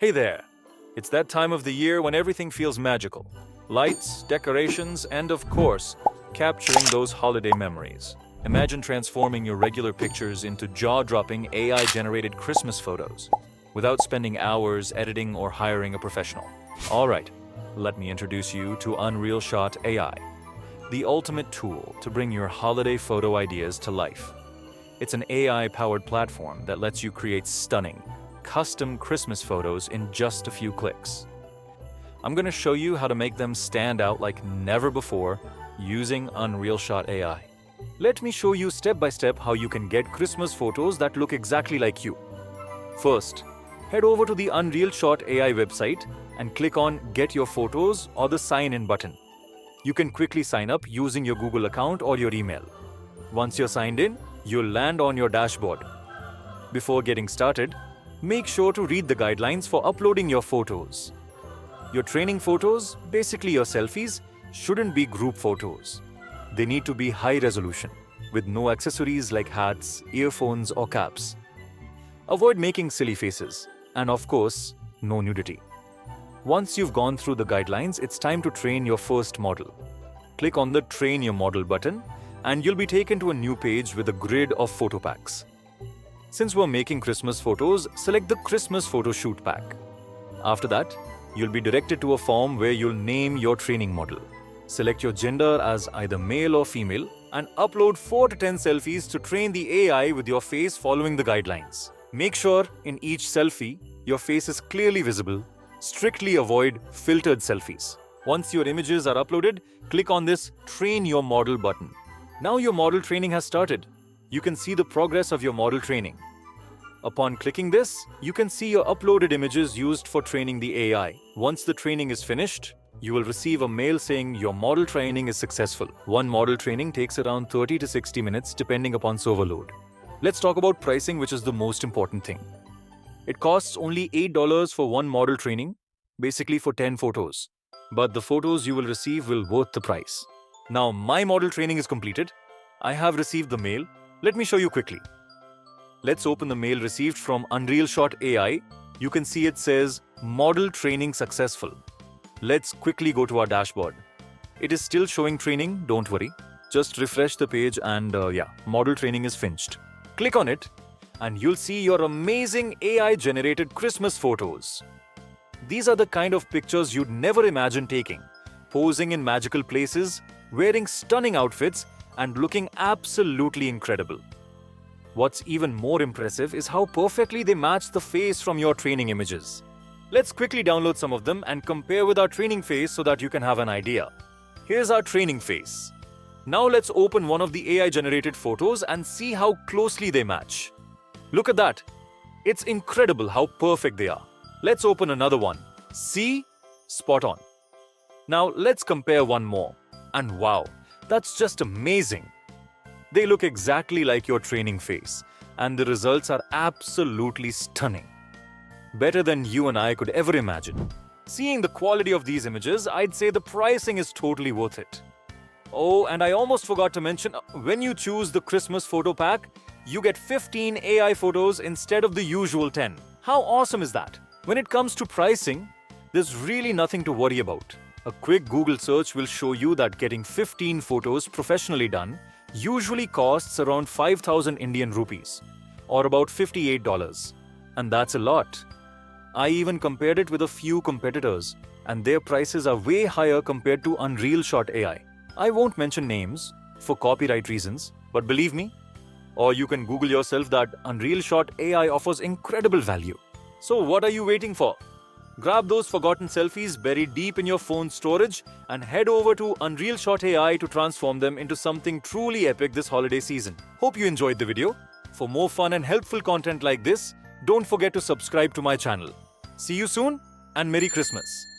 Hey there! It's that time of the year when everything feels magical. Lights, decorations, and of course, capturing those holiday memories. Imagine transforming your regular pictures into jaw-dropping AI-generated Christmas photos without spending hours editing or hiring a professional. Alright, let me introduce you to Unrealshot AI, the ultimate tool to bring your holiday photo ideas to life. It's an AI-powered platform that lets you create stunning, custom Christmas photos in just a few clicks. I'm going to show you how to make them stand out like never before using Unrealshot AI. Let me show you step by step how you can get Christmas photos that look exactly like you. First, head over to the Unrealshot AI website and click on Get Your Photos or the Sign In button. You can quickly sign up using your Google account or your email. Once you're signed in, you'll land on your dashboard. Before getting started, make sure to read the guidelines for uploading your photos. Your training photos, basically your selfies, shouldn't be group photos. They need to be high resolution, with no accessories like hats, earphones, or caps. Avoid making silly faces, and of course, no nudity. Once you've gone through the guidelines, it's time to train your first model. Click on the Train Your Model button, and you'll be taken to a new page with a grid of photo packs. Since we're making Christmas photos, select the Christmas Photoshoot pack. After that, you'll be directed to a form where you'll name your training model. Select your gender as either male or female and upload 4 to 10 selfies to train the AI with your face following the guidelines. Make sure in each selfie, your face is clearly visible. Strictly avoid filtered selfies. Once your images are uploaded, click on this Train Your Model button. Now your model training has started. You can see the progress of your model training. Upon clicking this, you can see your uploaded images used for training the AI. Once the training is finished, you will receive a mail saying your model training is successful. One model training takes around 30 to 60 minutes depending upon server load. Let's talk about pricing, which is the most important thing. It costs only $8 for one model training, basically for 10 photos. But the photos you will receive will worth the price. Now my model training is completed. I have received the mail. Let me show you quickly. Let's open the mail received from Unrealshot AI. You can see it says Model Training Successful. Let's quickly go to our dashboard. It is still showing training, don't worry. Just refresh the page and model training is finished. Click on it and you'll see your amazing AI-generated Christmas photos. These are the kind of pictures you'd never imagine taking. Posing in magical places, wearing stunning outfits, and looking absolutely incredible. What's even more impressive is how perfectly they match the face from your training images. Let's quickly download some of them and compare with our training face so that you can have an idea. Here's our training face. Now let's open one of the AI-generated photos and see how closely they match. Look at that. It's incredible how perfect they are. Let's open another one. See? Spot on. Now let's compare one more. And wow, that's just amazing. They look exactly like your training face, and the results are absolutely stunning. Better than you and I could ever imagine. Seeing the quality of these images, I'd say the pricing is totally worth it. Oh, and I almost forgot to mention, when you choose the Christmas photo pack, you get 15 AI photos instead of the usual 10. How awesome is that? When it comes to pricing, there's really nothing to worry about. A quick Google search will show you that getting 15 photos professionally done usually costs around 5,000 Indian rupees, or about $58. And that's a lot. I even compared it with a few competitors, and their prices are way higher compared to Unrealshot AI. I won't mention names for copyright reasons, but believe me, or you can Google yourself that Unrealshot AI offers incredible value. So what are you waiting for? Grab those forgotten selfies buried deep in your phone's storage and head over to Unrealshot AI to transform them into something truly epic this holiday season. Hope you enjoyed the video. For more fun and helpful content like this, don't forget to subscribe to my channel. See you soon and Merry Christmas!